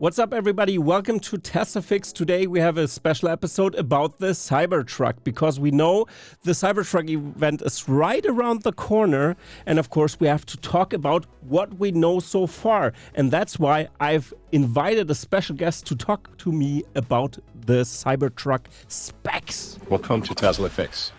What's up, everybody? Welcome to TeslaFix. Today we have a special episode about the Cybertruck because we know the Cybertruck event is right around the corner. And of course, we have to talk about what we know so far. And that's why I've invited a special guest to talk to me about the Cybertruck specs. Welcome to TeslaFix.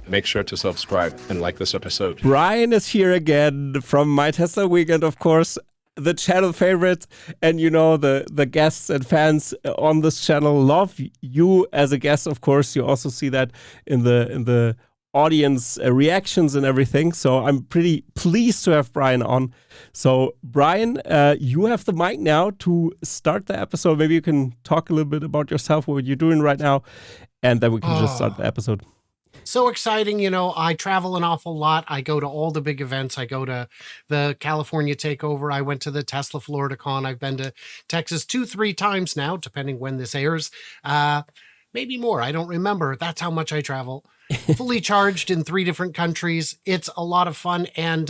Make sure to subscribe and like this episode. Brian is here again from My Tesla Weekend, of course. The channel favorite, and you know, the guests and fans on this channel love you as a guest. Of course, you also see that in the audience reactions and everything. So I'm pretty pleased to have Brian on. So Brian, you have the mic now to start the episode. Maybe you can talk a little bit about yourself, what you're doing right now, and then we can just start the episode. So exciting. You know, I travel an awful lot. I go to all the big events. I go to the California Takeover. I went to the Tesla Florida Con. I've been to Texas 2-3 times now, depending when this airs. Maybe more. I don't remember. That's how much I travel. Fully charged in 3 different countries. It's a lot of fun. And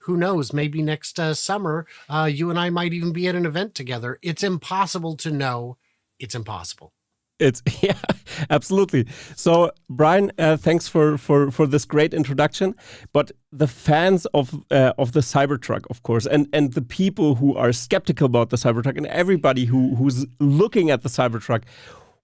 who knows, maybe next summer, you and I might even be at an event together. It's impossible to know. It's impossible. Yeah, absolutely. So, Brian, thanks for this great introduction. But the fans of the Cybertruck, of course, and the people who are skeptical about the Cybertruck, and everybody who's looking at the Cybertruck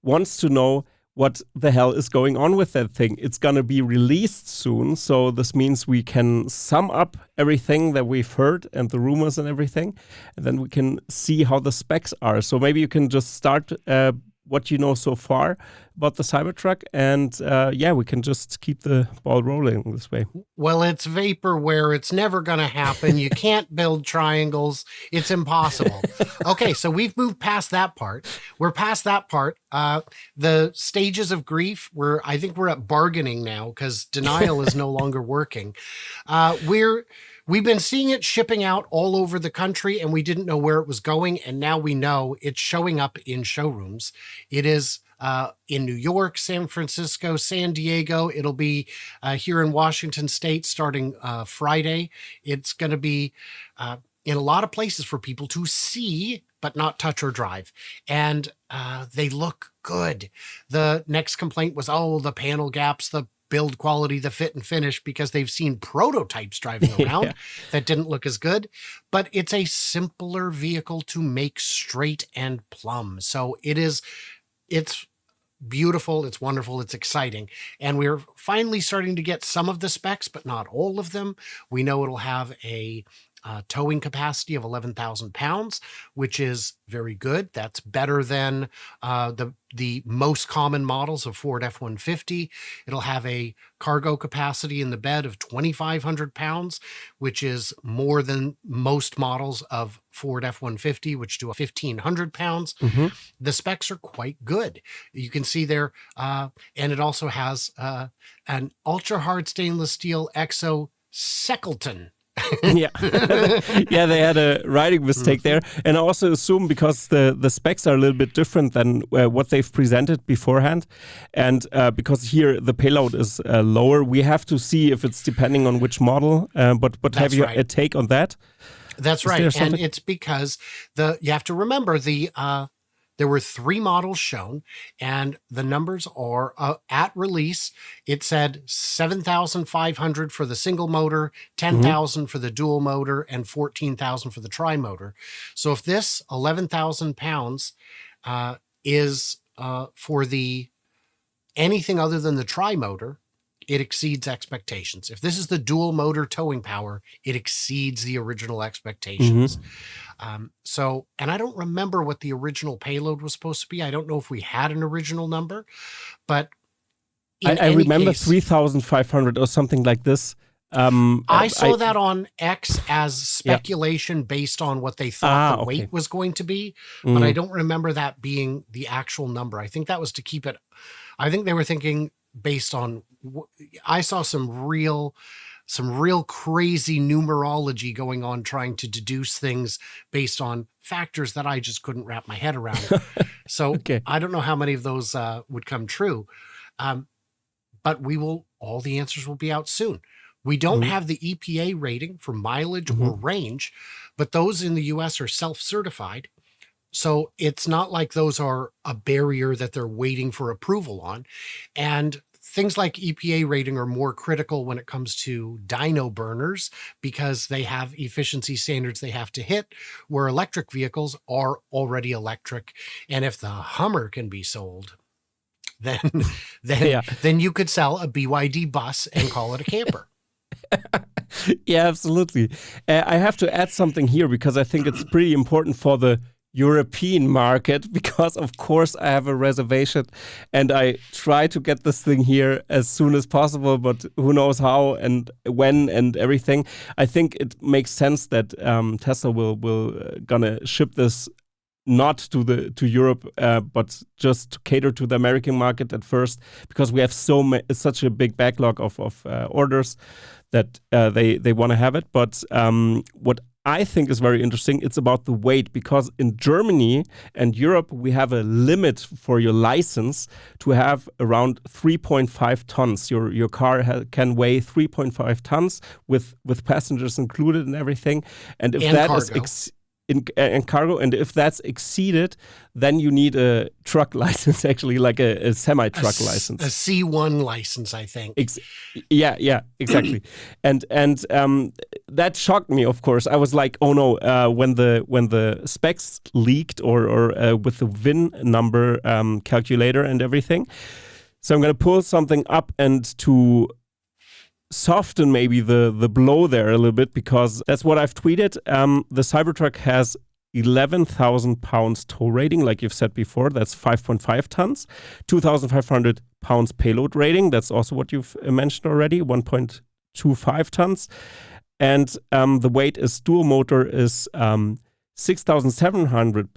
wants to know what the hell is going on with that thing. It's going to be released soon, so this means we can sum up everything that we've heard and the rumors and everything, and then we can see how the specs are. So maybe you can just start what you know so far about the Cybertruck, and we can just keep the ball rolling this way. Well, it's vaporware. It's never going to happen. You can't build triangles. It's impossible. Okay, so we've moved past that part. We're past that part. The stages of grief, I think we're at bargaining now because denial is no longer working. We've been seeing it shipping out all over the country, and we didn't know where it was going. And now we know it's showing up in showrooms. It is in New York, San Francisco, San Diego. It'll be here in Washington State starting Friday. It's going to be in a lot of places for people to see, but not touch or drive. And they look good. The next complaint was, the panel gaps, the build quality, the fit and finish, because they've seen prototypes driving around that didn't look as good. But it's a simpler vehicle to make straight and plumb. So it's beautiful, it's wonderful, it's exciting. And we're finally starting to get some of the specs, but not all of them. We know it'll have a towing capacity of 11,000 pounds, which is very good. That's better than the most common models of Ford F-150. It'll have a cargo capacity in the bed of 2,500 pounds, which is more than most models of Ford F-150, which do 1,500 pounds. Mm-hmm. The specs are quite good. You can see there, and it also has an ultra-hard stainless steel exoskeleton. Yeah, they had a writing mistake there, and I also assume because the specs are a little bit different than what they've presented beforehand, and because here the payload is lower, we have to see if it's depending on which model. But have you a take on that? That's right, and it's because you have to remember there were 3 models shown, and the numbers are at release. It said 7,500 for the single motor, 10,000 for the dual motor, and 14,000 for the tri-motor. So if this 11,000 pounds is for anything other than the tri-motor, it exceeds expectations. If this is the dual motor towing power, it exceeds the original expectations. And I don't remember what the original payload was supposed to be. I don't know if we had an original number, but I remember 3,500 or something like this. I saw that on X as speculation based on what they thought the weight was going to be, but I don't remember that being the actual number. I think that was to keep it. I think they were thinking based on. I saw some real crazy numerology going on, trying to deduce things based on factors that I just couldn't wrap my head around. So I don't know how many of those would come true. But all the answers will be out soon. We don't have the EPA rating for mileage or range, but those in the US are self-certified. So it's not like those are a barrier that they're waiting for approval on. And things like EPA rating are more critical when it comes to dyno burners because they have efficiency standards they have to hit, where electric vehicles are already electric. And if the Hummer can be sold, then then you could sell a BYD bus and call it a camper. Yeah, absolutely. I have to add something here because I think it's pretty important for the European market, because of course I have a reservation and I try to get this thing here as soon as possible, but who knows how and when and everything. I think it makes sense that Tesla will gonna ship this not to Europe, but just to cater to the American market at first, because we have such a big backlog of orders that they want to have it. But what I think is very interesting, it's about the weight, because in Germany and Europe, we have a limit for your license to have around 3.5 tons. Your car can weigh 3.5 tons with passengers included and everything. And if that cargo. in cargo, and if that's exceeded, then you need a truck license, actually, like a semi-truck license. A C1 license, I think. Yeah, exactly. and that shocked me, of course. I was like, oh no, when the specs leaked or with the VIN number calculator and everything. So I'm going to pull something up and to soften maybe the blow there a little bit, because that's what I've tweeted. The Cybertruck has 11,000 pounds tow rating, like you've said before. That's 5.5 tons. 2,500 pounds payload rating. That's also what you've mentioned already. 1.25 tons. And the weight is dual motor is 6,700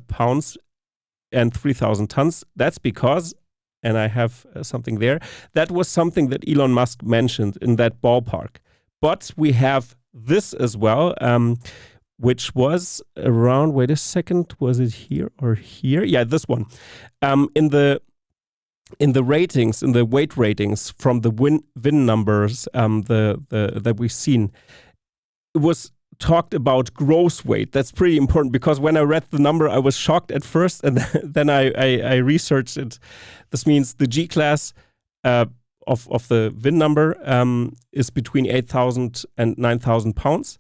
pounds and 3,000 tons. That's because, and I have something there, that was something that Elon Musk mentioned in that ballpark. But we have this as well, which was around, wait a second, was it here or here? Yeah, this one. In the ratings, in the weight ratings from the VIN numbers that we've seen, it was talked about gross weight. That's pretty important, because when I read the number, I was shocked at first, and then I researched it. This means the G-Class of the VIN number is between 8,000 and 9,000 pounds.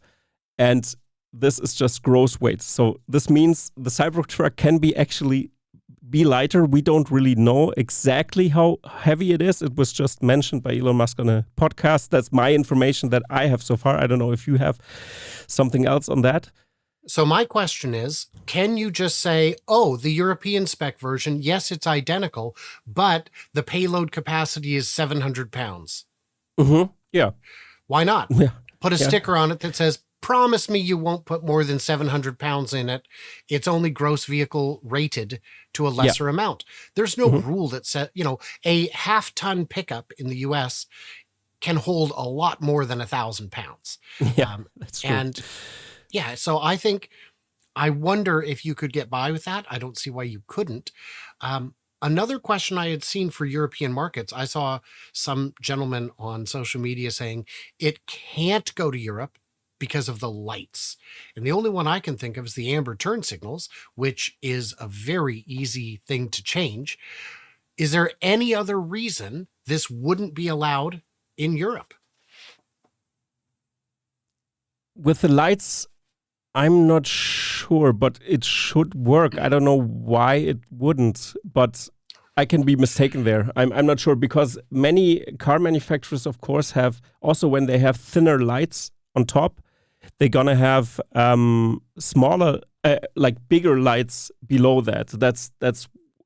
And this is just gross weight. So this means the Cybertruck can be lighter. We don't really know exactly how heavy it is. It was just mentioned by Elon Musk on a podcast. That's my information that I have so far. I don't know if you have something else on that. So my question is, can you just say, oh, the European spec version, yes, it's identical, but the payload capacity is 700 pounds? Mm-hmm. Yeah. Why not? Yeah. Put a sticker on it that says, promise me you won't put more than 700 pounds in it. It's only gross vehicle rated to a lesser amount. There's no rule that says, a half-ton pickup in the U.S. can hold a lot more than 1,000 pounds. Yeah, that's true. And yeah, so I wonder if you could get by with that. I don't see why you couldn't. Another question I had seen for European markets, I saw some gentleman on social media saying it can't go to Europe because of the lights. And the only one I can think of is the amber turn signals, which is a very easy thing to change. Is there any other reason this wouldn't be allowed in Europe? With the lights, I'm not sure, but it should work. I don't know why it wouldn't, but I can be mistaken there. I'm not sure, because many car manufacturers, of course, have also, when they have thinner lights on top, they're gonna have smaller, like bigger lights below that. That's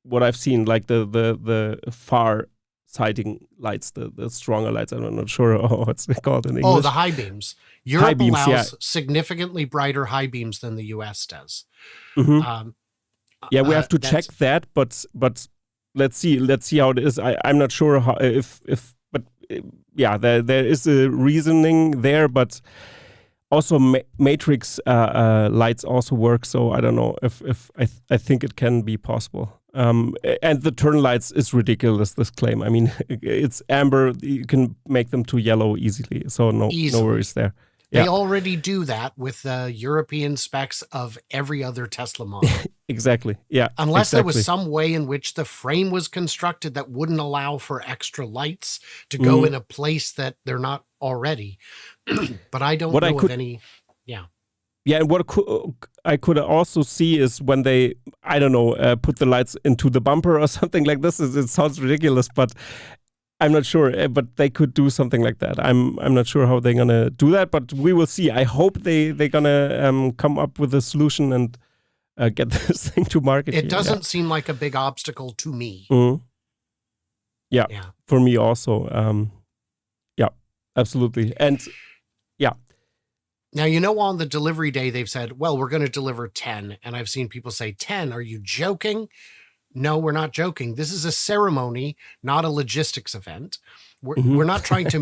what I've seen, like the far sighting lights, the stronger lights. I'm not sure what's called in English. Oh, the high beams. Europe allows significantly brighter high beams than the US does. Mm-hmm. Yeah, we have to check that, but let's see how it is. I'm not sure how, but yeah, there is a reasoning there, but also matrix lights also work. So I don't know if I think it can be possible. And the turn lights is ridiculous, this claim. I mean, it's amber. You can make them to yellow easily. So no worries there. They Yeah. already do that with the European specs of every other Tesla model. Exactly. Yeah. Unless there was Exactly. some way in which the frame was constructed that wouldn't allow for extra lights to go Mhm. in a place that they're not already. But I don't What I know of could any. Yeah. Yeah, and what I could also see is when they, I don't know, put the lights into the bumper or something like this. It sounds ridiculous, but I'm not sure. But they could do something like that. I'm not sure how they're gonna do that, but we will see. I hope they're gonna come up with a solution and get this thing to market. It here. doesn't seem like a big obstacle to me. Mhm. Yeah, Yeah. for me also. Yeah, absolutely. And yeah, Now, on the delivery day, they've said, well, we're going to deliver 10. And I've seen people say, 10, are you joking? No, we're not joking. This is a ceremony, not a logistics event. We're not trying to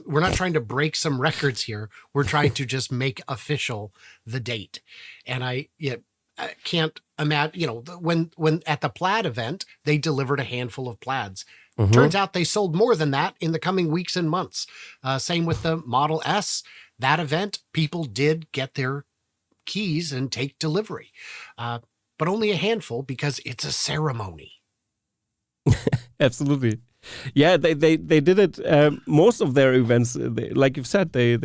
we're not trying to break some records here. We're trying to just make official the date. And I can't imagine, when at the plaid event, they delivered a handful of plaids. Turns out they sold more than that in the coming weeks and months. Same with the Model S. That event, people did get their keys and take delivery, but only a handful because it's a ceremony. absolutely. Yeah, they did it. Most of their events, like you've said, they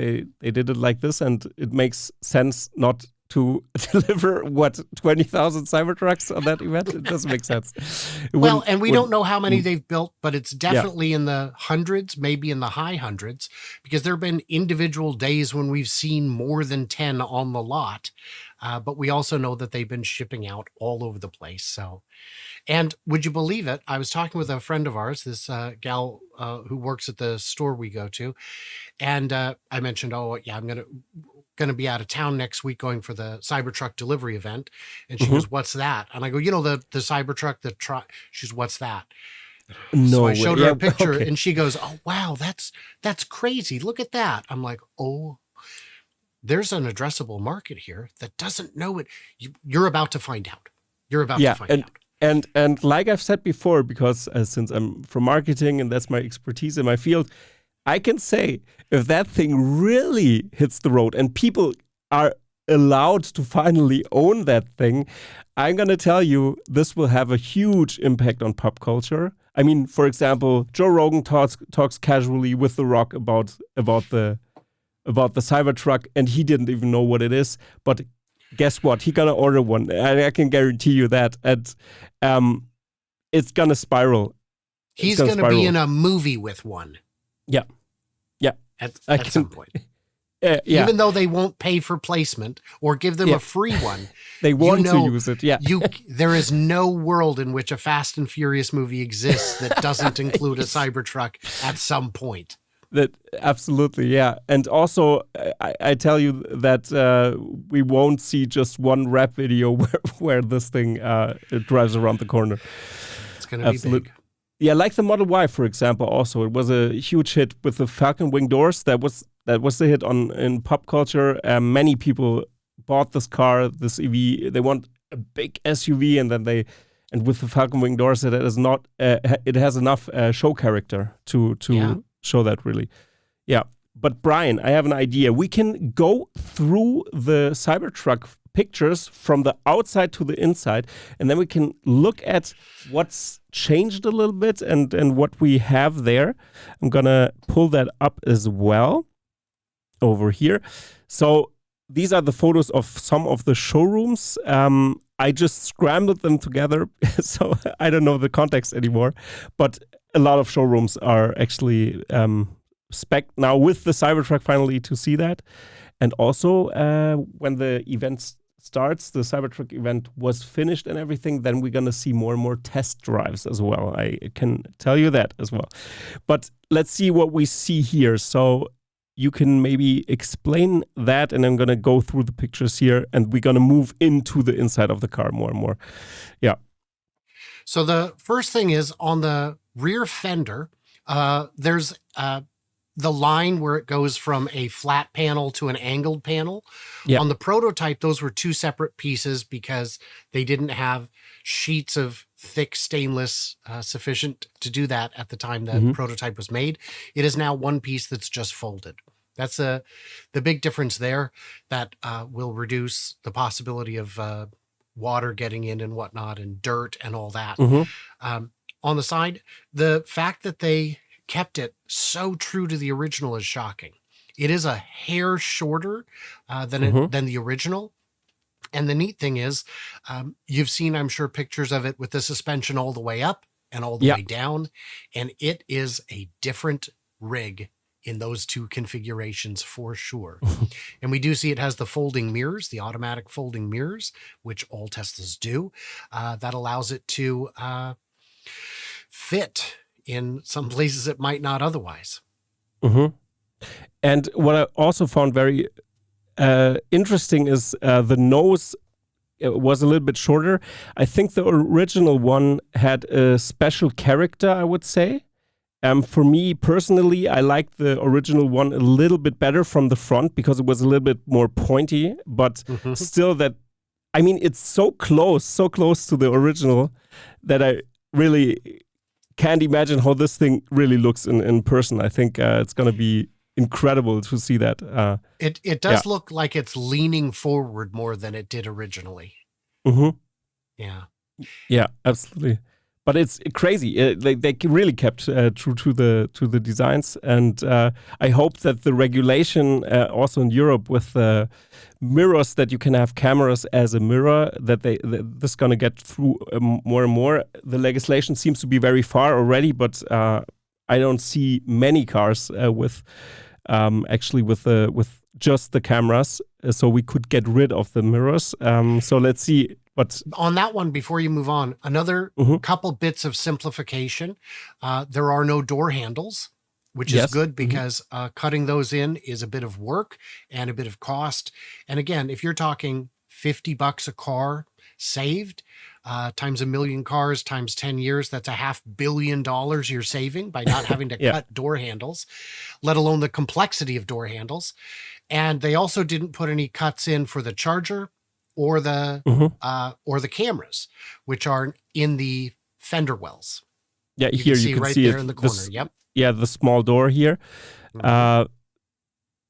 did it like this, and it makes sense not to deliver 20,000 Cybertrucks on that event. It doesn't make sense. Well, and we don't know how many they've built, but it's definitely in the hundreds, maybe in the high hundreds, because there have been individual days when we've seen more than 10 on the lot. But we also know that they've been shipping out all over the place. So, and would you believe it? I was talking with a friend of ours, this gal who works at the store we go to, and I mentioned, oh yeah, I'm going to be out of town next week going for the Cybertruck delivery event. And she goes, what's that? And I go, the Cybertruck, she's, what's that? No So I way. showed her Yeah, a picture okay. and she goes, oh, wow, that's crazy. Look at that. I'm like, oh, there's an addressable market here that doesn't know it. You're about to find out. You're about to find out. And like I've said before, because since I'm from marketing and that's my expertise in my field, I can say if that thing really hits the road and people are allowed to finally own that thing, I'm going to tell you this will have a huge impact on pop culture. I mean, for example, Joe Rogan talks casually with The Rock about the Cybertruck, and he didn't even know what it is. But guess what? He gonna order one. I can guarantee you that. And it's gonna spiral. He's gonna be in a movie with one. Yeah. At some point. Yeah. Even though they won't pay for placement or give them a free one. They want to use it. Yeah. There is no world in which a Fast and Furious movie exists that doesn't include a Cybertruck at some point. That absolutely, yeah. And also, I tell you that we won't see just one rap video where this thing drives around the corner. It's going to be big. Yeah, like the Model Y, for example. Also, it was a huge hit with the Falcon Wing doors. That was the hit in pop culture. Many people bought this car, this EV. They want a big SUV, and with the Falcon Wing doors, it has enough show character to show that really. Yeah. But Brian, I have an idea. We can go through the Cybertruck pictures from the outside to the inside, and then we can look at what's changed a little bit and what we have there. I'm gonna pull that up as well over here. So these are the photos of some of the showrooms. I just scrambled them together, so I don't know the context anymore. But a lot of showrooms are actually spec'd now with the Cybertruck finally to see that. And also, when the event starts, the Cybertruck event was finished and everything, then we're going to see more and more test drives as well. I can tell you that as well. But let's see what we see here. So you can maybe explain that, and I'm going to go through the pictures here, and we're going to move into the inside of the car more and more. Yeah. So the first thing is on the rear fender, there's the line where it goes from a flat panel to an angled panel. Yeah. On the prototype, those were two separate pieces because they didn't have sheets of thick stainless sufficient to do that at the time that prototype was made. It is now one piece that's just folded. That's the big difference there that will reduce the possibility of water getting in and whatnot and dirt and all that. On the side, the fact that they kept it so true to the original is shocking. It is a hair shorter than the original. And the neat thing is, you've seen, I'm sure, pictures of it with the suspension all the way up and all the way down. And it is a different rig in those two configurations for sure. And we do see it has the folding mirrors, the automatic folding mirrors, which all Teslas do. That allows it to fit in some places it might not otherwise. And what I also found very interesting is the nose was a little bit shorter. I think the original one had a special character, I would say. For me personally, I like the original one a little bit better from the front because it was a little bit more pointy, but still I mean, it's so close to the original that I really can't imagine how this thing really looks in person. I think it's going to be incredible to see that. It does look like it's leaning forward more than it did originally. Yeah, absolutely. But it's crazy. They really kept true to the designs, and I hope that the regulation also in Europe with mirrors, that you can have cameras as a mirror, that this is going to get through more and more. The legislation seems to be very far already, but I don't see many cars with just the cameras, so we could get rid of the mirrors. So let's see. But on that one, before you move on, another couple bits of simplification. There are no door handles, which is good because cutting those in is a bit of work and a bit of cost. And again, if you're talking $50 a car saved, times 1 million cars, times 10 years, that's $500 million you're saving by not having to cut door handles, let alone the complexity of door handles. And they also didn't put any cuts in for the charger or the cameras, which are in the fender wells. Yeah, you here can see you can right see there it. in the corner. The small door here.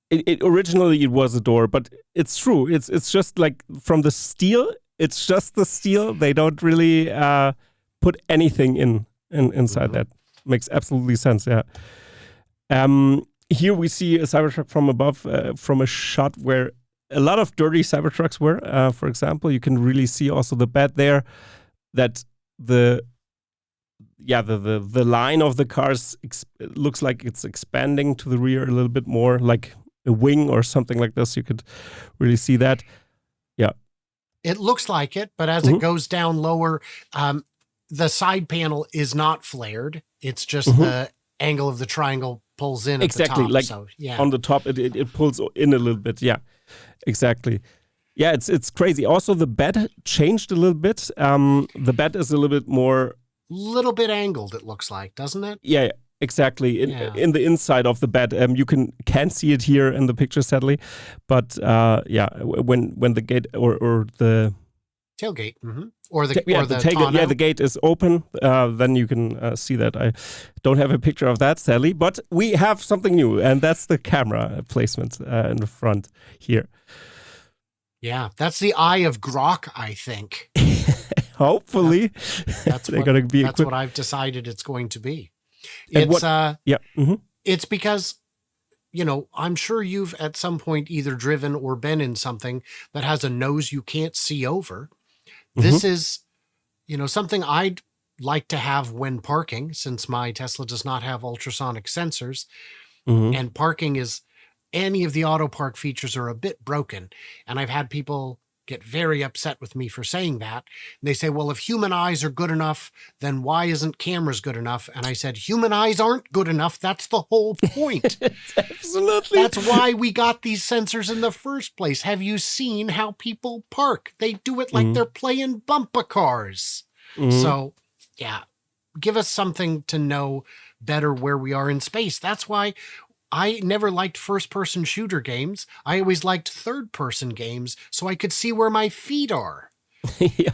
It originally it was a door, but it's true. It's just like from the steel. It's just the steel. They don't really put anything inside that. Makes absolutely sense. Yeah. Here we see a Cybertruck from above, from a shot where a lot of dirty Cybertrucks were. For example, you can really see also the bed there. That the line of the cars looks like it's expanding to the rear a little bit more, like a wing or something like this. You could really see that. Yeah. It looks like it, but as it goes down lower, the side panel is not flared. It's just the angle of the triangle pulls in at the top. Like so, on the top, it pulls in a little bit. Yeah, exactly. Yeah, it's crazy. Also, the bed changed a little bit. The bed is a little bit more... Little bit angled, it looks like, doesn't it? Yeah, exactly. In the inside of the bed, you can't see it here in the picture, sadly. But when the gate or the tailgate, or the tailgate, the gate is open, then you can see that. I don't have a picture of that, sadly, but we have something new, and that's the camera placement in the front here. Yeah, that's the eye of Grok, I think. Hopefully, that's going to be. That's what I've decided it's going to be. It's because, I'm sure you've at some point either driven or been in something that has a nose you can't see over. This is, something I'd like to have when parking, since my Tesla does not have ultrasonic sensors, and parking is, any of the auto park features are a bit broken. And I've had people get very upset with me for saying that. And they say, well, if human eyes are good enough, then why isn't cameras good enough? And I said, human eyes aren't good enough. That's the whole point. Absolutely. That's why we got these sensors in the first place. Have you seen how people park? They do it like they're playing bumper cars. So, yeah, give us something to know better where we are in space. That's why I never liked first-person shooter games. I always liked third-person games so I could see where my feet are. Yeah,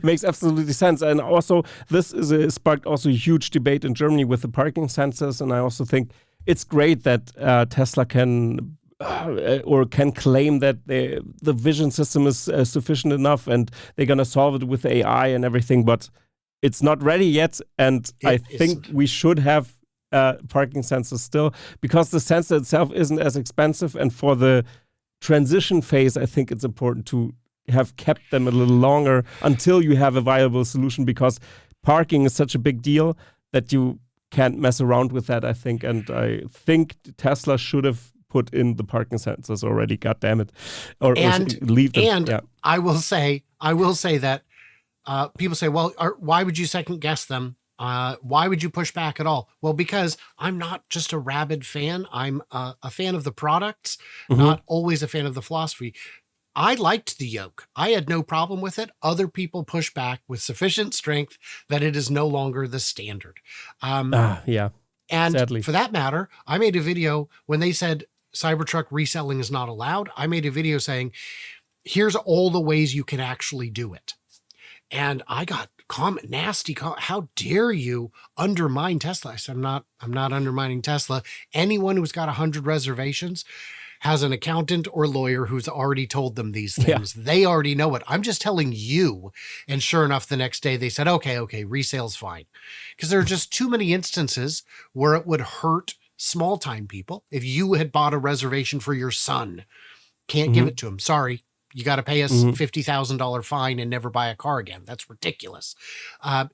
makes absolutely sense. And also, this is sparked also a huge debate in Germany with the parking sensors. And I also think it's great that Tesla can claim that the vision system is sufficient enough and they're going to solve it with AI and everything, but it's not ready yet. And I think we should have parking sensors still, because the sensor itself isn't as expensive. And for the transition phase, I think it's important to have kept them a little longer until you have a viable solution, because parking is such a big deal that you can't mess around with that, I think. And I think Tesla should have put in the parking sensors already, God damn it. Or leave them. And yeah. I will say that people say, well, why would you second guess them? Why would you push back at all? Well, because I'm not just a rabid fan. I'm a fan of the products, not always a fan of the philosophy. I liked the Yoke. I had no problem with it. Other people push back with sufficient strength that it is no longer the standard. Yeah. And sadly, for that matter, I made a video when they said Cybertruck reselling is not allowed. I made a video saying, here's all the ways you can actually do it. And I got nasty comment. How dare you undermine Tesla? I said, I'm not undermining Tesla. Anyone who's got 100 reservations has an accountant or lawyer who's already told them these things. Yeah. They already know it. I'm just telling you. And sure enough, the next day they said, okay, resale's fine. Because there are just too many instances where it would hurt small time people. If you had bought a reservation for your son, can't give it to him. Sorry. You got to pay us $50,000 fine and never buy a car again. That's ridiculous.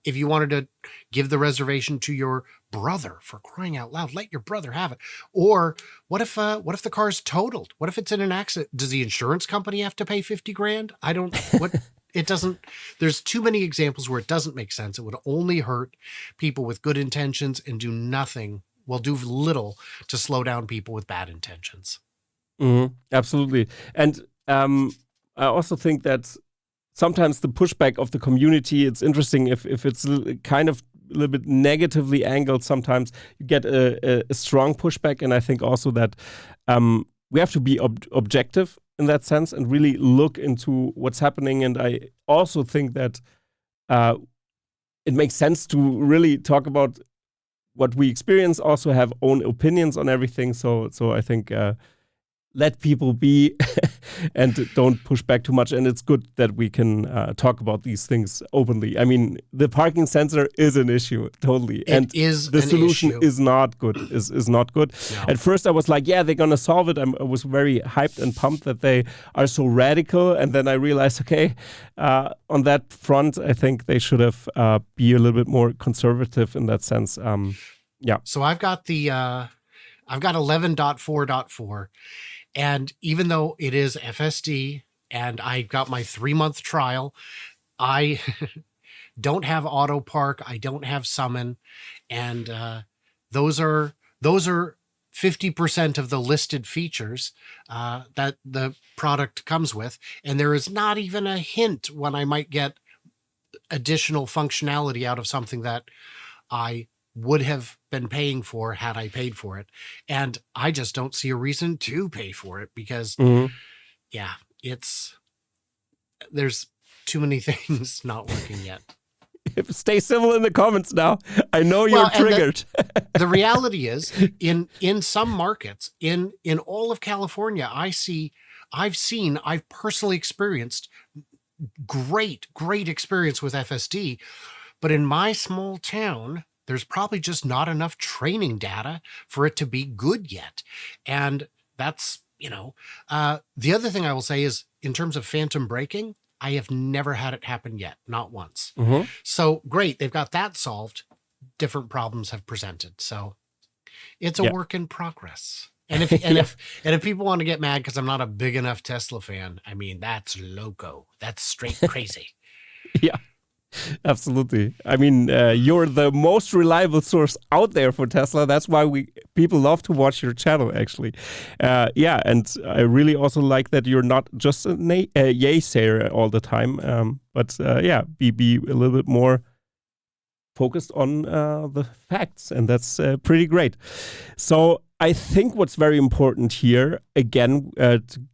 If you wanted to give the reservation to your brother, for crying out loud, let your brother have it. Or what if the car's totaled? What if it's in an accident? Does the insurance company have to pay $50,000? It doesn't. There's too many examples where it doesn't make sense. It would only hurt people with good intentions and do little to slow down people with bad intentions. Absolutely. And I also think that sometimes the pushback of the community, it's interesting if it's kind of a little bit negatively angled. Sometimes you get a strong pushback. And I think also that we have to be objective in that sense and really look into what's happening. And I also think that it makes sense to really talk about what we experience, also have own opinions on everything. So I think let people be and don't push back too much. And it's good that we can talk about these things openly. I mean, the parking sensor is an issue, totally. And the solution is not good, is not good. No. At first I was like, yeah, they're going to solve it. I was very hyped and pumped that they are so radical. And then I realized, okay, on that front, I think they should have be a little bit more conservative in that sense. Yeah. So I've got 11.4.4. And even though it is FSD and I got my 3-month trial, I don't have auto park. I don't have summon. And those are 50% of the listed features that the product comes with. And there is not even a hint when I might get additional functionality out of something that I would have been paying for had I paid for it. And I just don't see a reason to pay for it because there's too many things not working yet. Stay civil in the comments now. I know you're triggered. The reality is in some markets, in all of California, I've personally experienced great experience with FSD, but in my small town, there's probably just not enough training data for it to be good yet. And that's, the other thing I will say is in terms of phantom braking, I have never had it happen yet. Not once. So great. They've got that solved. Different problems have presented. So it's a work in progress. And if people want to get mad because I'm not a big enough Tesla fan, I mean, that's loco. That's straight crazy. Yeah. Absolutely. I mean, you're the most reliable source out there for Tesla. That's why people love to watch your channel, actually. And I really also like that you're not just a yay-sayer all the time, but be a little bit more focused on the facts, and that's pretty great. So I think what's very important here, again,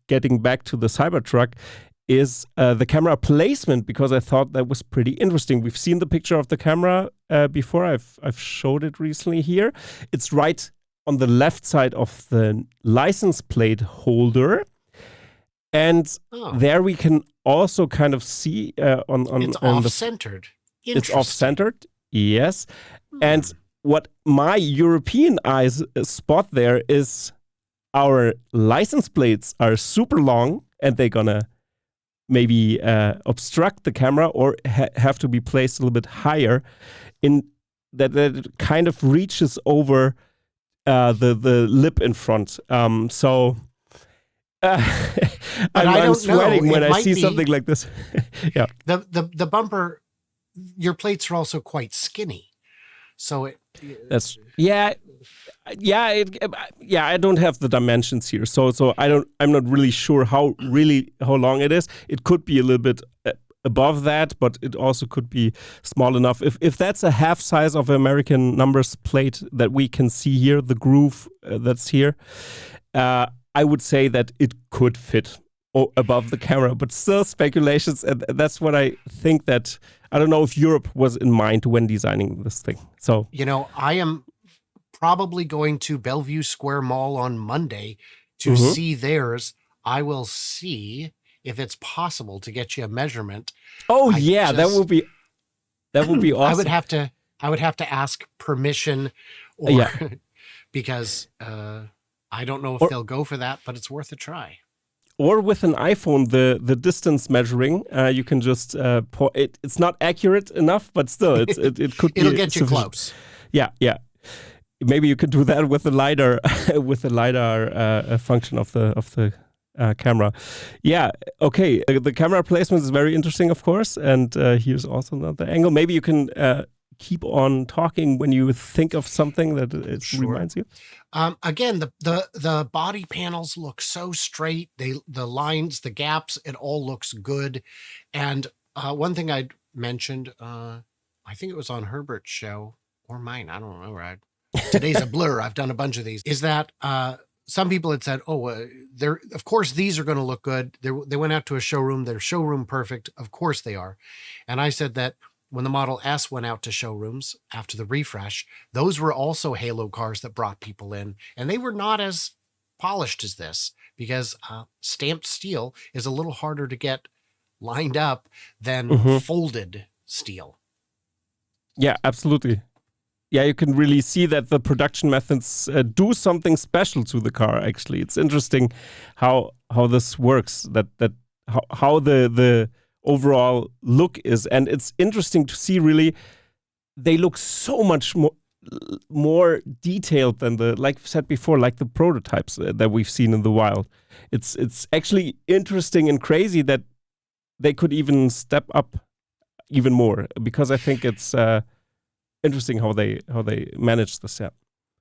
getting back to the Cybertruck, is the camera placement, because I thought that was pretty interesting. We've seen the picture of the camera before. I've showed it recently here. It's right on the left side of the license plate holder. And there we can also kind of see on it's on off-centered. It's off-centered, yes. And what my European eyes spot there is our license plates are super long, and they're gonna maybe obstruct the camera or have to be placed a little bit higher. In that it kind of reaches over the lip in front. I'm sweating when I see something like this. Yeah. The bumper, your plates are also quite skinny. So I don't have the dimensions here. So I'm not really sure how long it is. It could be a little bit above that, but it also could be small enough. If that's a half size of American numbers plate that we can see here, the groove that's here, I would say that it could fit above the camera, but still speculations. And that's what I think that, I don't know if Europe was in mind when designing this thing. So, I am probably going to Bellevue Square Mall on Monday to see theirs. I will see if it's possible to get you a measurement. Oh, that would be awesome. I would have to ask permission because I don't know if they'll go for that, but it's worth a try. Or with an iPhone, the distance measuring, you can just it's not accurate enough, but still, it could be. It'll get you close. Yeah. Maybe you could do that with the lidar, function of the camera. Yeah. Okay. The camera placement is very interesting, of course, and here's also another angle. Maybe you can keep on talking when you think of something that it reminds you. Again, the body panels look so straight. The lines, the gaps, it all looks good. And one thing I mentioned, I think it was on Herbert's show or mine. I don't know. Today's a blur. I've done a bunch of these. Is that some people had said, of course these are going to look good. They went out to a showroom. They're showroom perfect. Of course they are. And I said that when the Model S went out to showrooms after the refresh, those were also halo cars that brought people in, and they were not as polished as this because stamped steel is a little harder to get lined up than folded steel. Yeah, absolutely. Yeah, you can really see that the production methods do something special to the car. Actually, it's interesting how this works. How the overall look is, and it's interesting to see. Really, they look so much more detailed than like I said before, like the prototypes that we've seen in the wild. It's actually interesting and crazy that they could even step up even more, because I think it's interesting how they manage this. Yeah.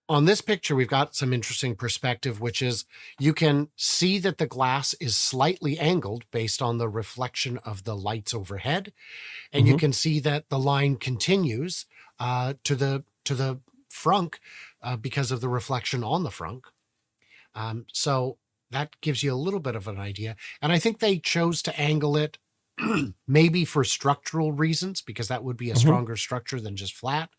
On this picture, we've got some interesting perspective, which is you can see that the glass is slightly angled based on the reflection of the lights overhead. And you can see that the line continues to the frunk because of the reflection on the frunk. So that gives you a little bit of an idea. And I think they chose to angle it maybe for structural reasons, because that would be a stronger structure than just flat.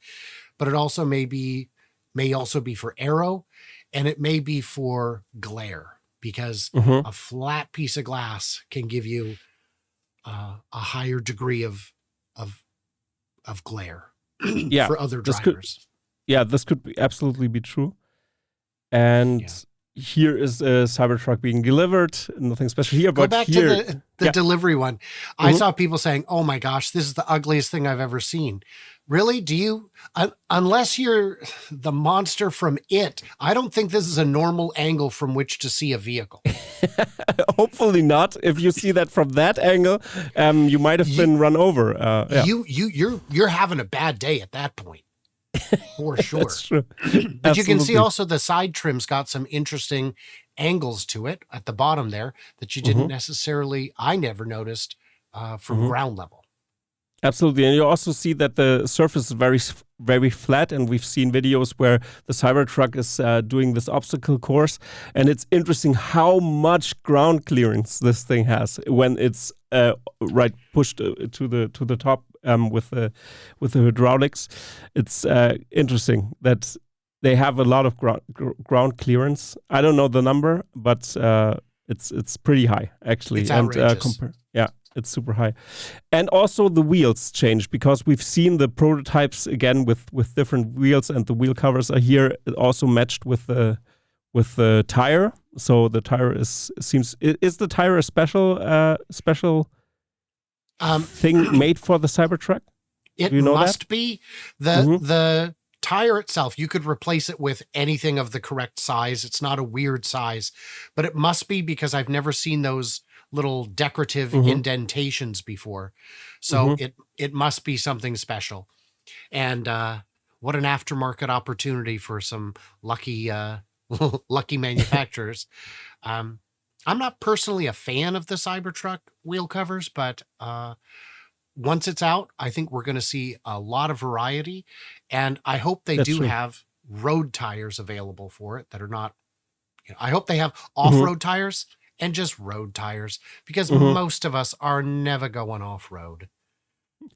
But it also may also be for aero, and it may be for glare, because a flat piece of glass can give you a higher degree of glare for other drivers. This could absolutely be true. And here is a Cybertruck being delivered. Nothing special here. Go but back here, to the delivery one. I saw people saying, "Oh my gosh, this is the ugliest thing I've ever seen." Really? Do you? Unless you're the monster from It, I don't think this is a normal angle from which to see a vehicle. Hopefully not. If you see that from that angle, you might have been run over. You're having a bad day at that point. For sure. That's true. But you can see also the side trim's got some interesting angles to it at the bottom there that you didn't necessarily, I never noticed from ground level. Absolutely. And you also see that the surface is very, very flat. And we've seen videos where the Cybertruck is doing this obstacle course. And it's interesting how much ground clearance this thing has when it's pushed to the top with the hydraulics. It's interesting that they have a lot of ground clearance. I don't know the number, but it's pretty high actually. It's outrageous. Yeah, it's super high. And also the wheels change, because we've seen the prototypes again with different wheels, and the wheel covers are here also matched with the tire. So the tire is the tire a special thing made for the Cybertruck? It Do you know must that? be. The tire itself, you could replace it with anything of the correct size. It's not a weird size, but it must be, because I've never seen those little decorative indentations before. So it must be something special. And what an aftermarket opportunity for some lucky lucky manufacturers. I'm not personally a fan of the Cybertruck wheel covers, but once it's out, I think we're going to see a lot of variety. And I hope they That's do true. have road tires available for it that are not, I hope they have off-road tires and just road tires, because most of us are never going off-road.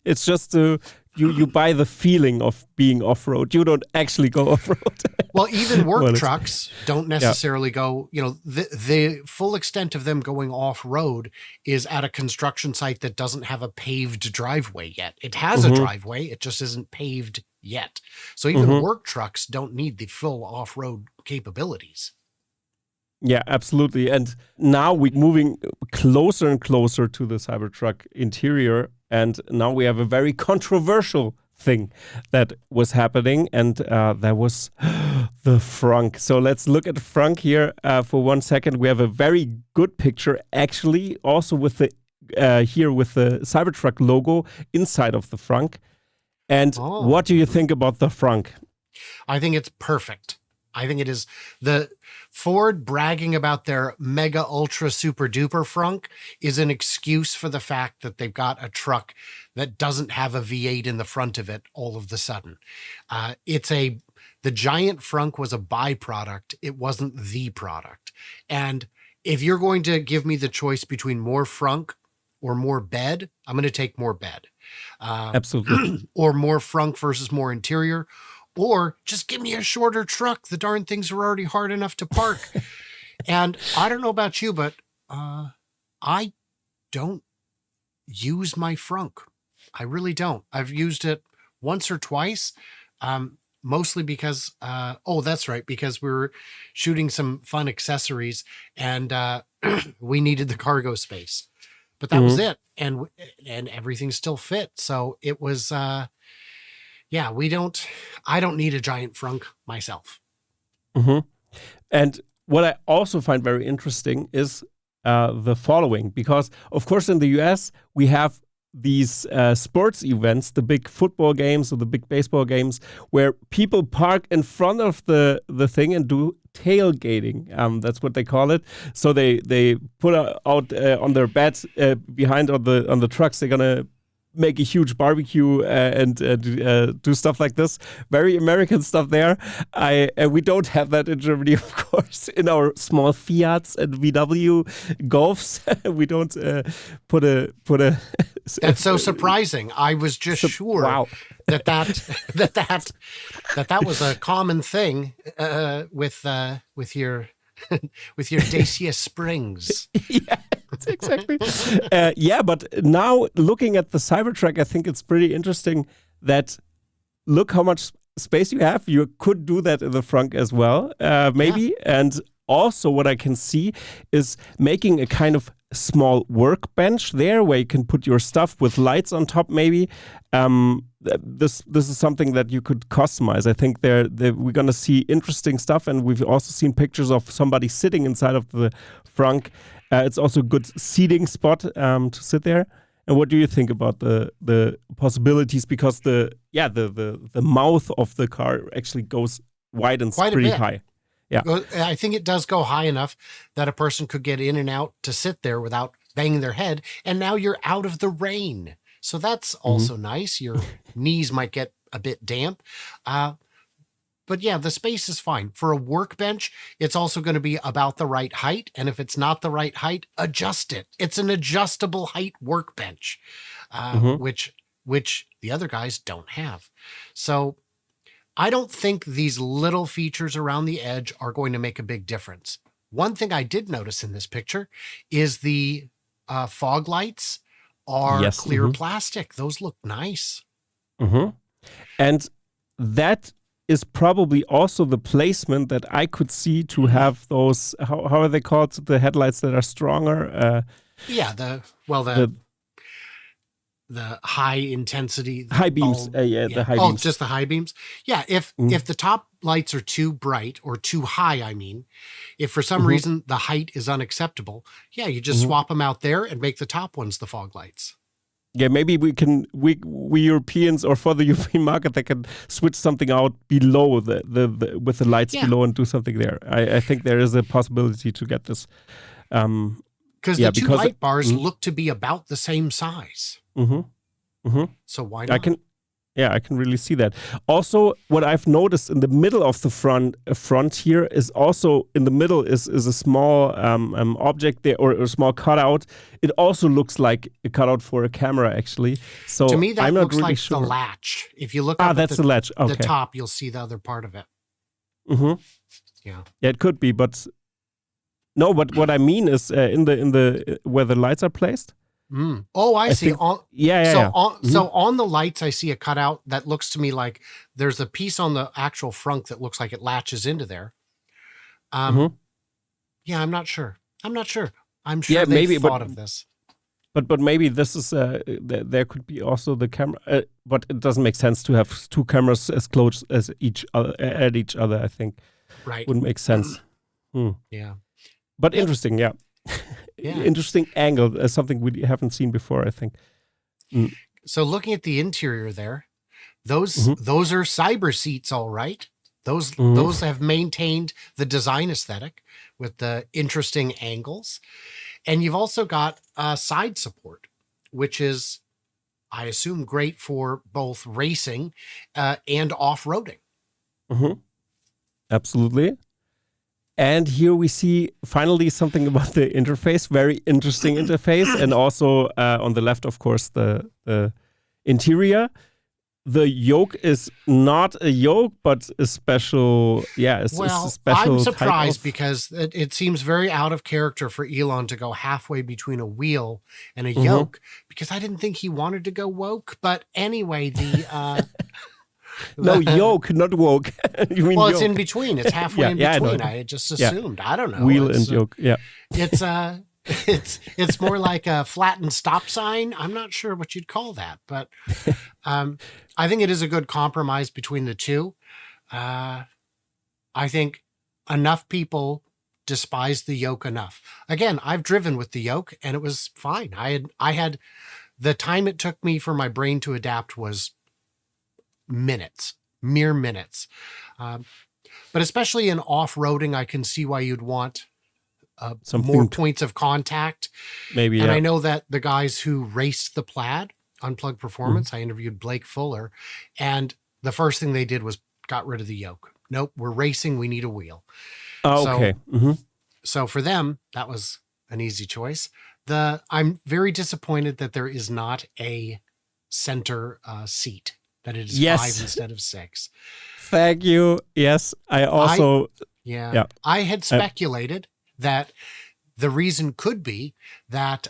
It's just you buy the feeling of being off-road. You don't actually go off-road. Well, even work Well, trucks don't necessarily go, the full extent of them going off-road is at a construction site that doesn't have a paved driveway yet. It has a driveway, it just isn't paved yet. So even work trucks don't need the full off-road capabilities. Yeah, absolutely. And now we're moving closer and closer to the Cybertruck interior. And now we have a very controversial thing that was happening. And that was the frunk. So let's look at the frunk here for 1 second. We have a very good picture, actually, also with the here with the Cybertruck logo inside of the frunk. And what do you think about the frunk? I think it's perfect. I think it is. The Ford bragging about their mega ultra super duper frunk is an excuse for the fact that they've got a truck that doesn't have a V8 in the front of it all of the sudden. The giant frunk was a byproduct. It wasn't the product. And if you're going to give me the choice between more frunk or more bed, I'm going to take more bed. Absolutely. Or more frunk versus more interior. Or just give me a shorter truck. The darn things are already hard enough to park. And I don't know about you, but I don't use my frunk. I really don't. I've used it once or twice, mostly because, that's right, because we were shooting some fun accessories and we needed the cargo space. But that was it. And everything still fit. So it was... I don't need a giant frunk myself. And what I also find very interesting is the following, because of course in the US we have these sports events, the big football games or the big baseball games, where people park in front of the thing and do tailgating. That's what they call it. So they put out on their bed behind on the trucks. They're gonna make a huge barbecue and do stuff like this. Very American stuff there. We don't have that in Germany, of course. In our small Fiats and VW Golfs, we don't put a. That's so surprising. I was just sure that was a common thing with your with your Dacia Springs. Yeah. Exactly. But now looking at the Cybertruck, I think it's pretty interesting that look how much space you have. You could do that in the front as well, maybe. Yeah. And also what I can see is making a kind of small workbench there where you can put your stuff with lights on top maybe. This is something that you could customize. I think we're going to see interesting stuff, and we've also seen pictures of somebody sitting inside of the frunk. It's also a good seating spot to sit there. And what do you think about the possibilities? Because the mouth of the car actually widens pretty high. Yeah, I think it does go high enough that a person could get in and out to sit there without banging their head. And now you're out of the rain. So that's also nice. Your knees might get a bit damp. But yeah, the space is fine. For a workbench, it's also going to be about the right height. And if it's not the right height, adjust it. It's an adjustable height workbench, which the other guys don't have. So I don't think these little features around the edge are going to make a big difference. One thing I did notice in this picture is the fog lights are clear plastic. Those look nice. And that is probably also the placement that I could see to have those, how are they called? The headlights that are stronger? The high intensity. High beams. The high beams. Just the high beams. Yeah, if the top lights are too bright or too high, I mean, if for some reason the height is unacceptable, you just swap them out there and make the top ones the fog lights. Yeah, maybe we Europeans, or for the European market, they can switch something out below the with the lights below and do something there. I think there is a possibility to get this. Because the two light bars look to be about the same size. So why not? I can really see that. Also, what I've noticed in the middle of the front here is also in the middle is a small object there, or a small cutout. It also looks like a cutout for a camera, actually. So to me, that I'm looks not really like sure. the latch. If you look up that's the latch. Okay. The top, you'll see the other part of it. Yeah, it could be, but no. But what I mean is in the where the lights are placed. Oh, I see. So on the lights, I see a cutout that looks to me like there's a piece on the actual front that looks like it latches into there. Yeah, I'm not sure. I'm sure they thought of this. But maybe this is there could be also the camera, but it doesn't make sense to have two cameras as close as each other. I think wouldn't make sense. Yeah, but interesting. Yeah. Interesting angle, something we haven't seen before, I think. So looking at the interior there, those are cyber seats, all right. Those have maintained the design aesthetic with the interesting angles. And you've also got side support, which is, I assume, great for both racing and off-roading. Absolutely. And here we see finally something about the interface, very interesting interface. And also on the left, of course, the interior. The yoke is not a yoke, but a special, it's a special I'm surprised because it seems very out of character for Elon to go halfway between a wheel and a yoke, because I didn't think he wanted to go woke. But anyway, no, yoke, not woke. You mean yoke. It's in between. It's halfway in between. I just assumed. I don't know. Wheel and yoke. Yeah. It's more like a flattened stop sign. I'm not sure what you'd call that, but I think it is a good compromise between the two. I think enough people despise the yoke enough. Again, I've driven with the yoke and it was fine. I had the time it took me for my brain to adapt was mere minutes. But especially in off-roading, I can see why you'd want more points of contact. Maybe, and I know that the guys who raced the Plaid, Unplugged Performance, I interviewed Blake Fuller, and the first thing they did was got rid of the yoke. Nope, we're racing, we need a wheel. Okay. So for them, that was an easy choice. I'm very disappointed that there is not a center seat, that it is 5 instead of 6. Thank you. Yes, I also... I had speculated that the reason could be that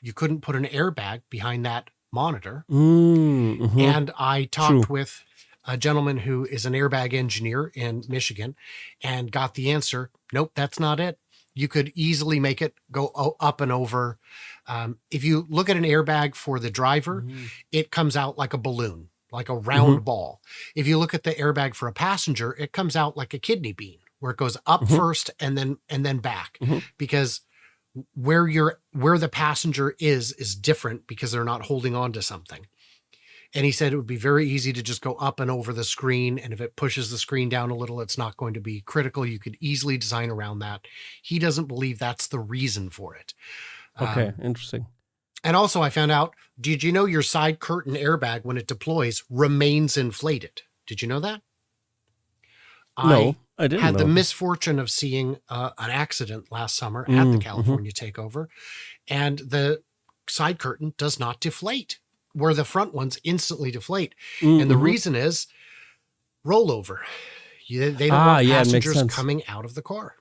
you couldn't put an airbag behind that monitor. And I talked with a gentleman who is an airbag engineer in Michigan and got the answer, nope, that's not it. You could easily make it go up and over. If you look at an airbag for the driver, it comes out like a balloon, like a round ball. If you look at the airbag for a passenger, it comes out like a kidney bean, where it goes up first and then back, because where the passenger is different because they're not holding on to something. And he said it would be very easy to just go up and over the screen. And if it pushes the screen down a little, it's not going to be critical. You could easily design around that. He doesn't believe that's the reason for it. Okay, interesting. And also I found out, did you know your side curtain airbag, when it deploys, remains inflated? Did you know that? No, I didn't had know. the misfortune of seeing an accident last summer at the California takeover, and the side curtain does not deflate, where the front ones instantly deflate. And the reason is rollover. They don't want it makes passengers sense. coming out of the car.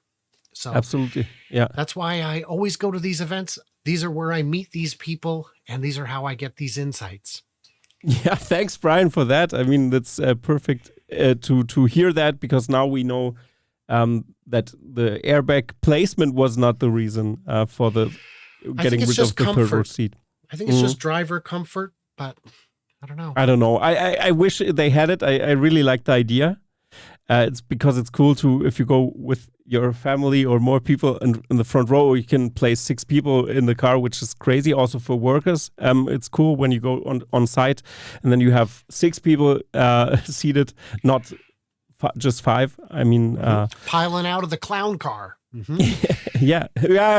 So Absolutely. Yeah. that's why I always go to these events. These are where I meet these people, and these are how I get these insights. Yeah. Thanks, Brian, for that. I mean, that's perfect to hear that, because now we know that the airbag placement was not the reason for the getting rid of the third row seat. I think it's just driver comfort, but I don't know. I don't know. I wish they had it. I really like the idea. It's because it's cool to, if you go with your family or more people in the front row, you can place 6 people in the car, which is crazy. Also for workers, it's cool when you go on site and then you have 6 people seated, not just 5. I mean, piling out of the clown car. Yeah,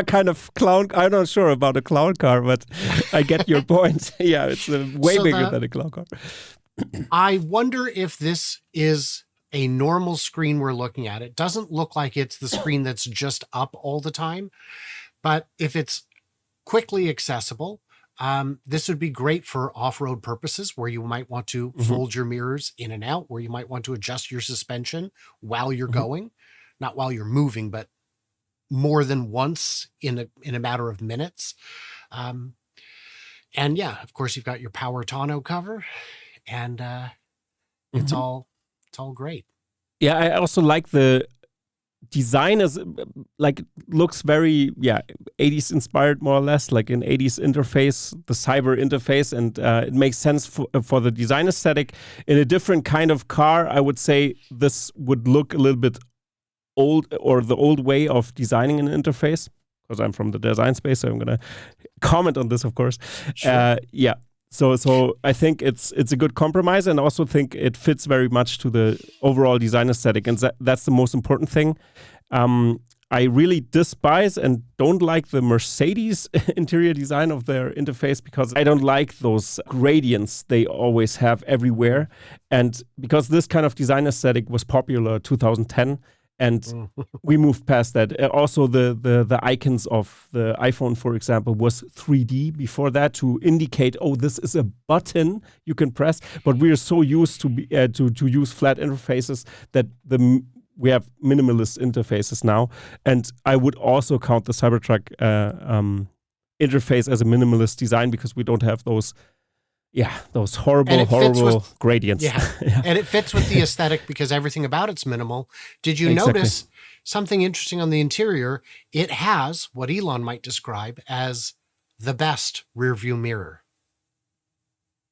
kind of clown. I'm not sure about a clown car, but I get your point. Yeah, it's way bigger than a clown car. I wonder if this is a normal screen we're looking at. It doesn't look like it's the screen that's just up all the time, but if it's quickly accessible, this would be great for off-road purposes, where you might want to fold your mirrors in and out, where you might want to adjust your suspension while you're going, not while you're moving, but more than once in a matter of minutes. And yeah, of course, you've got your power tonneau cover, and it's all great. Yeah, I also like the design is looks very 80s inspired, more or less, like an 80s interface, the cyber interface, and it makes sense for the design aesthetic. In a different kind of car, I would say this would look a little bit old, or the old way of designing an interface, because I'm from the design space, so I'm gonna comment on this, of course. Sure. So I think it's a good compromise, and also think it fits very much to the overall design aesthetic, and that's the most important thing. I really despise and don't like the Mercedes interior design of their interface, because I don't like those gradients they always have everywhere. And because this kind of design aesthetic was popular 2010, and we moved past that. Also, the icons of the iPhone, for example, was 3D before that, to indicate, oh, this is a button you can press. But we are so used to use flat interfaces that we have minimalist interfaces now. And I would also count the Cybertruck interface as a minimalist design, because we don't have those horrible gradients. Yeah. And it fits with the aesthetic because everything about it's minimal. Did you notice something interesting on the interior? It has what Elon might describe as the best rear view mirror.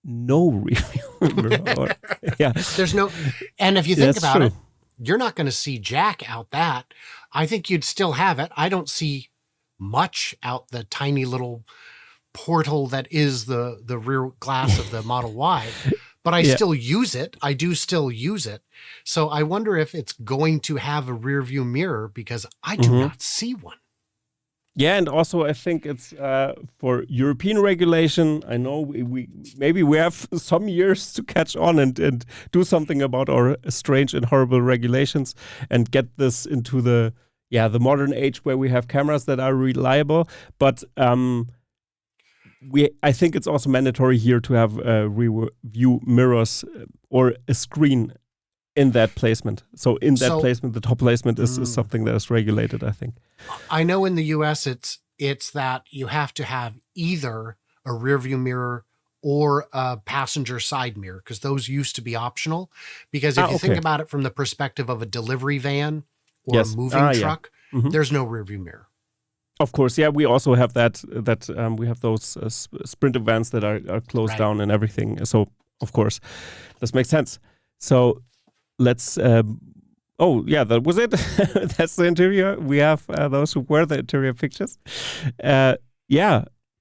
No rear view mirror. Yeah. There's no, and if you think about it, you're not going to see jack out that. I think you'd still have it. I don't see much out the tiny little portal that is the rear glass of the Model Y, but I still use it. I do still use it. So I wonder if it's going to have a rear view mirror, because I do not see one. Yeah, and also I think it's for European regulation. I know we have some years to catch on and do something about our strange and horrible regulations, and get this into the modern age where we have cameras that are reliable. But I think it's also mandatory here to have rear view mirrors or a screen in that placement. So in that placement, the top placement is something that is regulated, I think. I know in the US it's that you have to have either a rear view mirror or a passenger side mirror, because those used to be optional. Because if you think about it from the perspective of a delivery van or a moving truck, there's no rear view mirror. Of course, yeah, we also have that we have those Sprinter vans that are closed down and everything. So, of course, this makes sense. So, let's. That was it. That's the interior. We have those who were the interior pictures.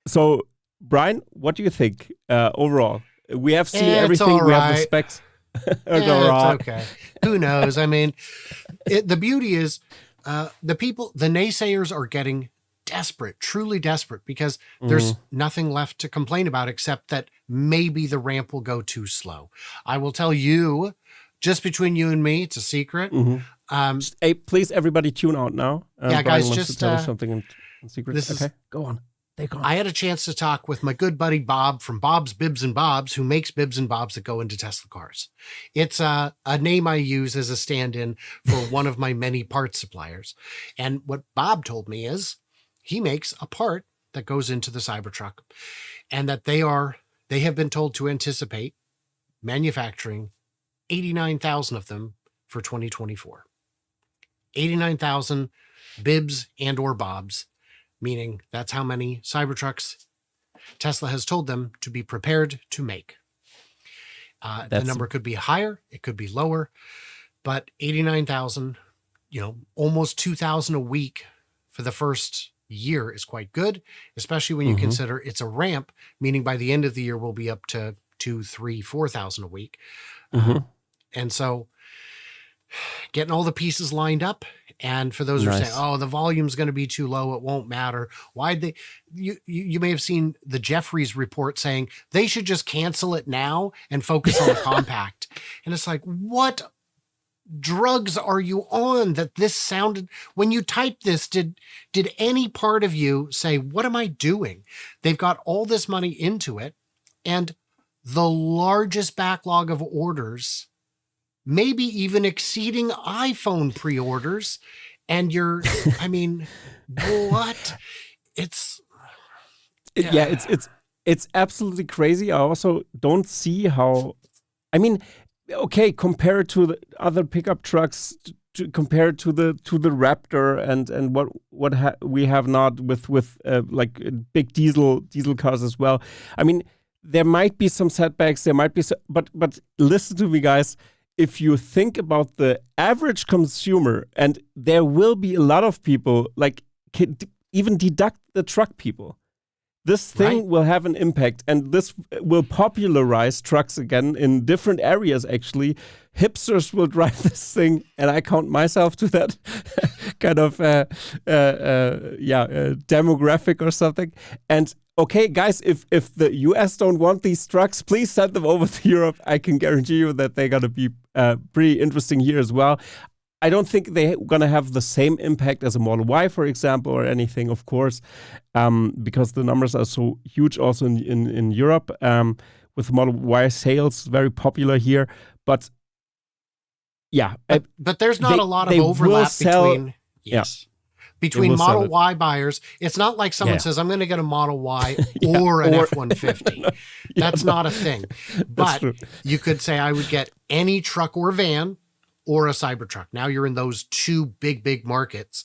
So, Brian, what do you think overall? We have seen everything. We have the specs. It's okay. Who knows? I mean, the beauty is the naysayers are getting desperate, truly desperate, because there's nothing left to complain about except that maybe the ramp will go too slow. I will tell you, just between you and me, it's a secret. Hey, please, everybody, tune out now. Guys, just tell us something in secret. Okay, go on. I had a chance to talk with my good buddy Bob from Bob's Bibs and Bobs, who makes bibs and bobs that go into Tesla cars. It's a name I use as a stand-in for one of my many parts suppliers. And what Bob told me is he makes a part that goes into the Cybertruck, and that they have been told to anticipate manufacturing 89,000 of them for 2024. 89,000 bibs and or bobs, meaning that's how many Cybertrucks Tesla has told them to be prepared to make. The number could be higher, it could be lower, but 89,000, almost 2,000 a week for the first year is quite good, especially when you consider it's a ramp, meaning by the end of the year, we'll be up to 2,000, 3,000, 4,000 a week. And so getting all the pieces lined up. And for those who are saying, oh, the volume's going to be too low, it won't matter. You may have seen the Jeffries report saying they should just cancel it now and focus on the compact. And it's like, what drugs are you on that this sounded, when you typed this, did any part of you say, what am I doing? They've got all this money into it, and the largest backlog of orders, maybe even exceeding iPhone pre-orders. And what? It's absolutely crazy. I also don't see how, okay, compare it to the other pickup trucks, compare it to the Raptor and what we have not with like big diesel cars as well. There might be some setbacks. There might be, but listen to me, guys. If you think about the average consumer, and there will be a lot of people like even deduct the truck people. This thing will have an impact, and this will popularize trucks again in different areas, actually. Hipsters will drive this thing, and I count myself to that kind of demographic or something. And okay, guys, if the US don't want these trucks, please send them over to Europe. I can guarantee you that they're going to be pretty interesting here as well. I don't think they're going to have the same impact as a Model Y, for example, or anything, of course, because the numbers are so huge also in Europe, with Model Y sales very popular here. But yeah. But there's not a lot of overlap between... Yes. Between Model Y buyers. It's not like someone says, I'm going to get a Model Y or an F-150. That's not a thing. But you could say I would get any truck or van or a Cybertruck. Now you're in those two big markets,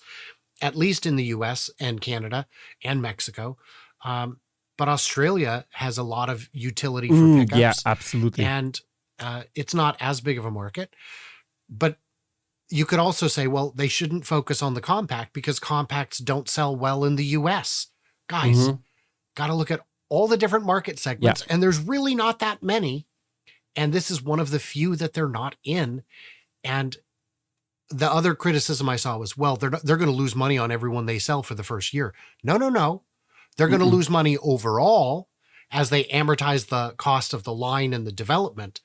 at least in the US and Canada and Mexico. But Australia has a lot of utility for pickups. Yeah, absolutely. And it's not as big of a market. But you could also say, well, they shouldn't focus on the compact because compacts don't sell well in the US. Guys, got to look at all the different market segments, and there's really not that many. And this is one of the few that they're not in. And the other criticism I saw was, well, they're going to lose money on everyone they sell for the first year. No. They're going to lose money overall as they amortize the cost of the line and the development.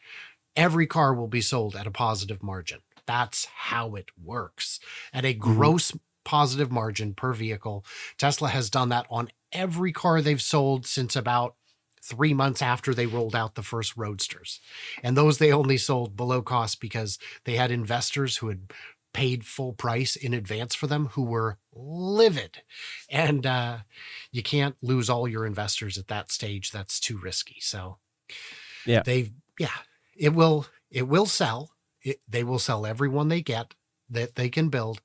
Every car will be sold at a positive margin. That's how it works. At a gross positive margin per vehicle. Tesla has done that on every car they've sold since about 3 months after they rolled out the first Roadsters. And those they only sold below cost because they had investors who had paid full price in advance for them who were livid. And you can't lose all your investors at that stage. That's too risky. So it will sell. They will sell every one they get that they can build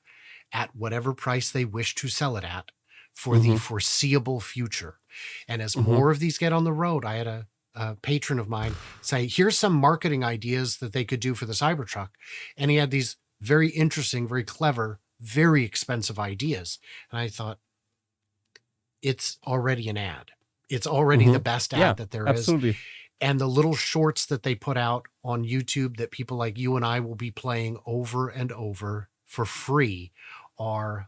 at whatever price they wish to sell it at for the foreseeable future. And as more of these get on the road, I had a patron of mine say, here's some marketing ideas that they could do for the Cybertruck. And he had these very interesting, very clever, very expensive ideas. And I thought, it's already an ad. It's already the best ad that there is. And the little shorts that they put out on YouTube that people like you and I will be playing over and over for free are,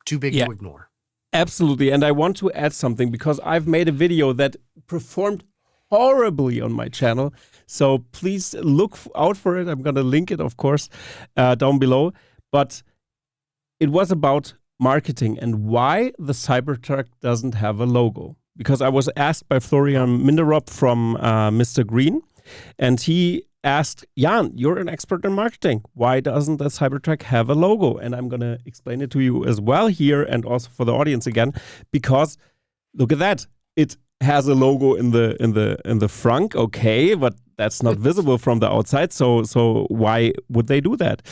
too big to ignore. Absolutely. And I want to add something because I've made a video that performed horribly on my channel. So please look out for it. I'm going to link it, of course, down below. But it was about marketing and why the Cybertruck doesn't have a logo. Because I was asked by Florian Minderop from Mr. Green, and he asked, Jan, you're an expert in marketing. Why doesn't the Cybertruck have a logo? And I'm going to explain it to you as well here and also for the audience again, because look at that. It has a logo in the front, okay, but that's not visible from the outside. So why would they do that?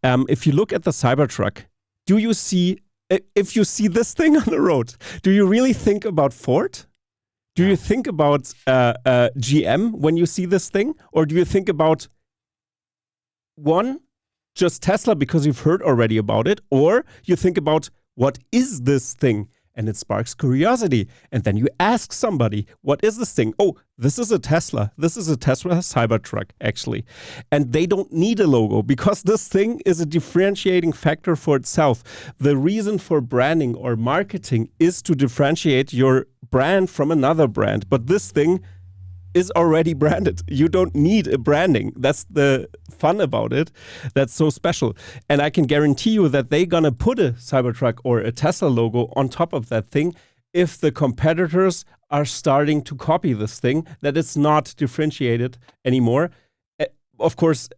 If you look at the Cybertruck, if you see this thing on the road, do you really think about Ford? Do you think about GM when you see this thing? Or do you think about just Tesla because you've heard already about it? Or you think about what is this thing? And it sparks curiosity. And then you ask somebody, what is this thing? Oh, this is a Tesla. This is a Tesla Cybertruck, actually. And they don't need a logo because this thing is a differentiating factor for itself. The reason for branding or marketing is to differentiate your brand from another brand. But this thing is already branded. You don't need a branding. That's the fun about it. That's so special. And I can guarantee you that they're going to put a Cybertruck or a Tesla logo on top of that thing if the competitors are starting to copy this thing, that it's not differentiated anymore. Of course,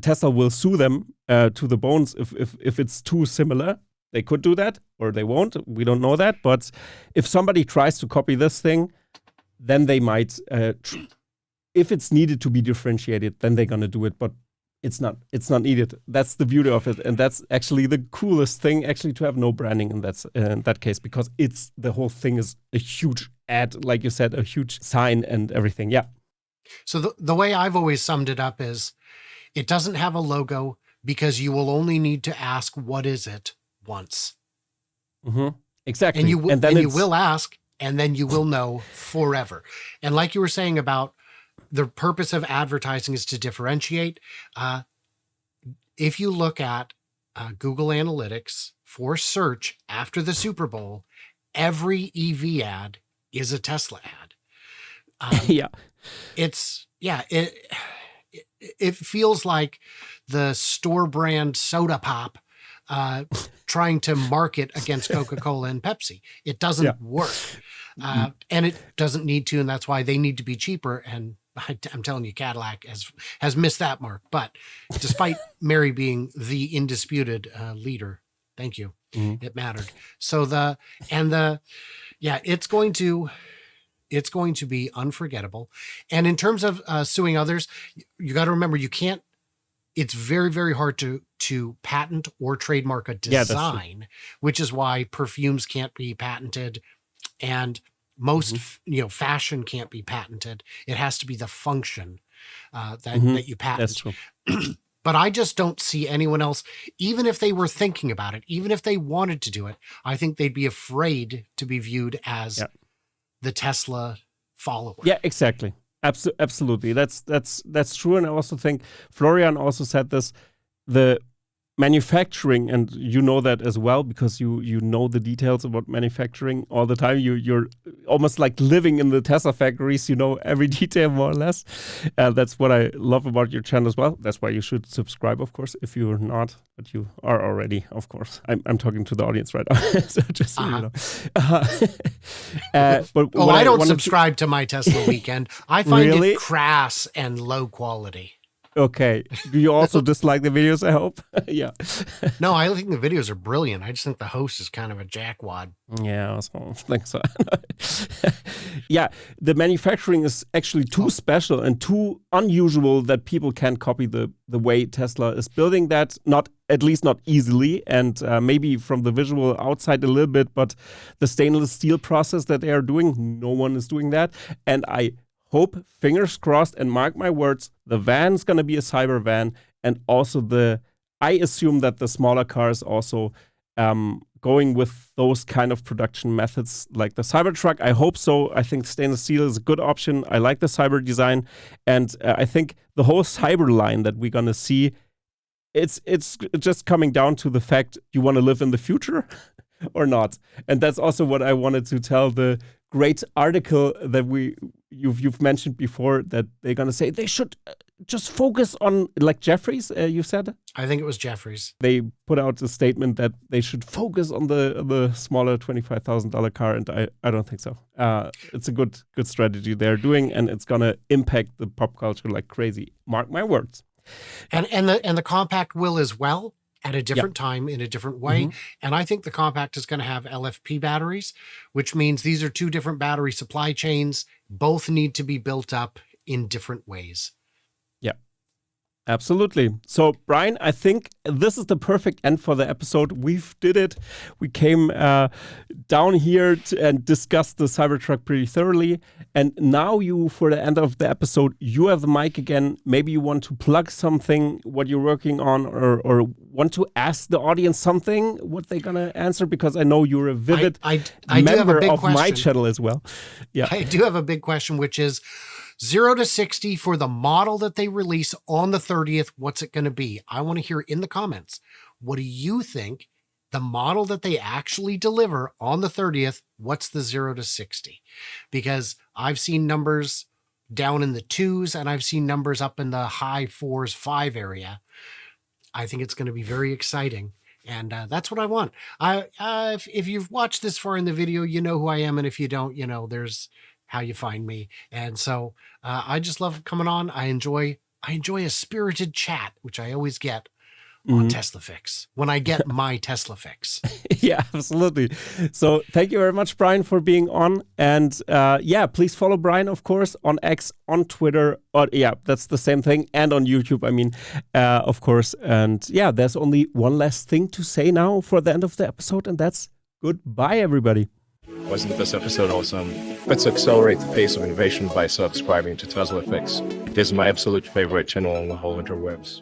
Tesla will sue them to the bones if it's too similar. They could do that or they won't. We don't know that. But if somebody tries to copy this thing, then they might, if it's needed to be differentiated, then they're going to do it. But it's not needed. That's the beauty of it. And that's actually the coolest thing, actually, to have no branding in that case, because the whole thing is a huge ad, like you said, a huge sign and everything. Yeah. So the way I've always summed it up is it doesn't have a logo because you will only need to ask, what is it, once. Mm-hmm. Exactly. And you will ask, and then you will know forever. And like you were saying about the purpose of advertising is to differentiate. If you look at Google Analytics for search after the Super Bowl, every EV ad is a Tesla ad. Yeah. It feels like the store brand soda pop trying to market against Coca-Cola and Pepsi. It doesn't work. And it doesn't need to, and that's why they need to be cheaper. And I'm telling you, Cadillac has missed that mark. But despite Mary being the indisputed leader, thank you, it mattered. So it's going to be unforgettable. And in terms of suing others, you got to remember, it's very, very hard to patent or trademark a design, which is why perfumes can't be patented. And most, fashion can't be patented. It has to be the function that you patent. That's true. But I just don't see anyone else, even if they were thinking about it, even if they wanted to do it, I think they'd be afraid to be viewed as the Tesla follower. Yeah, exactly. Absolutely. That's true. And I also think Florian also said this, the manufacturing, and you know that as well because you know the details about manufacturing all the time. You're almost like living in the Tesla factories. You know every detail more or less. That's what I love about your channel as well. That's why you should subscribe, of course, if you're not, but you are already, of course. I'm talking to the audience right now, so just so you know. But I don't subscribe to My Tesla Weekend. I find it crass and low quality. Okay. Do you also dislike the videos, I hope? Yeah. No, I think the videos are brilliant. I just think the host is kind of a jackwad. Yeah, I also think so. Yeah, the manufacturing is actually too special and too unusual that people can't copy the way Tesla is building that, at least not easily, and maybe from the visual outside a little bit, but the stainless steel process that they are doing, no one is doing that. And I hope, fingers crossed, and mark my words, the van's going to be a cyber van, and also I assume that the smaller cars also going with those kind of production methods like the Cybertruck. I hope so. I think stainless steel is a good option. I like the cyber design, and I think the whole cyber line that we're going to see, it's just coming down to the fact you want to live in the future or not. And that's also what I wanted to tell the great article that we you've mentioned before that they're gonna say they should just focus on, like Jeffries, you said. I think it was Jeffries. They put out a statement that they should focus on the smaller $25,000 car, and I don't think so. It's a good strategy they're doing, and it's gonna impact the pop culture like crazy. Mark my words. And the compact will as well, at a different time in a different way. And I think the compact is going to have LFP batteries, which means these are two different battery supply chains. Both need to be built up in different ways. Absolutely. So, Brian, I think this is the perfect end for the episode. We've did it. We came down here and discussed the Cybertruck pretty thoroughly. And now for the end of the episode, you have the mic again. Maybe you want to plug something, what you're working on, or want to ask the audience something, what they're going to answer, because I know you're a vivid member of my channel as well. Yeah, I do have a big question, which is 0 to 60 for the model that they release on the 30th. What's it going to be? I want to hear in the comments. What do you think the model that they actually deliver on the 30th? What's the 0 to 60? Because I've seen numbers down in the 2s and I've seen numbers up in the high 4s, 5 area. I think it's going to be very exciting. And that's what I want. If you've watched this far in the video, you know who I am. And if you don't, there's how you find me. And so I just love coming on. I enjoy a spirited chat, which I always get on TeslaFix when I get my TeslaFix. Yeah, absolutely. So thank you very much, Brian, for being on. And please follow Brian, of course, on X, on Twitter. That's the same thing. And on YouTube, of course. And there's only one last thing to say now for the end of the episode. And that's goodbye, everybody. Wasn't this episode awesome? Let's accelerate the pace of innovation by subscribing to TeslaFix. This is my absolute favorite channel on the whole interwebs.